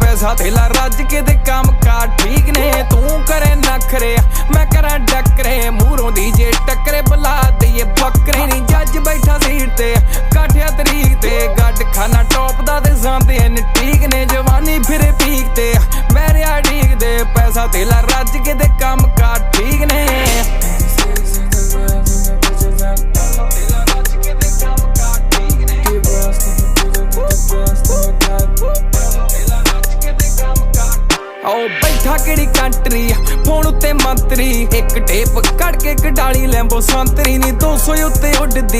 पैसा थेला रज के दे काम कार ठीक ने। तू करे नखरे मैं करा डकरे मूरों दी जे टकरे बुला दईए बकरे नी। जज बैठा सीट ते काठिया तरीक ते गड खाना टॉप दा ते सांदे न ठीक ने। जवानी फिरे पीक ते मेरे ठीक दे पैसा थेला रज के दे काम कार ठीक ने। बैठा किहड़ी कंट्री फोन उत्ते मंत्री एक टेप कड़ के कडाली लैंबो संतरी नी 200 उत्ते उड़दी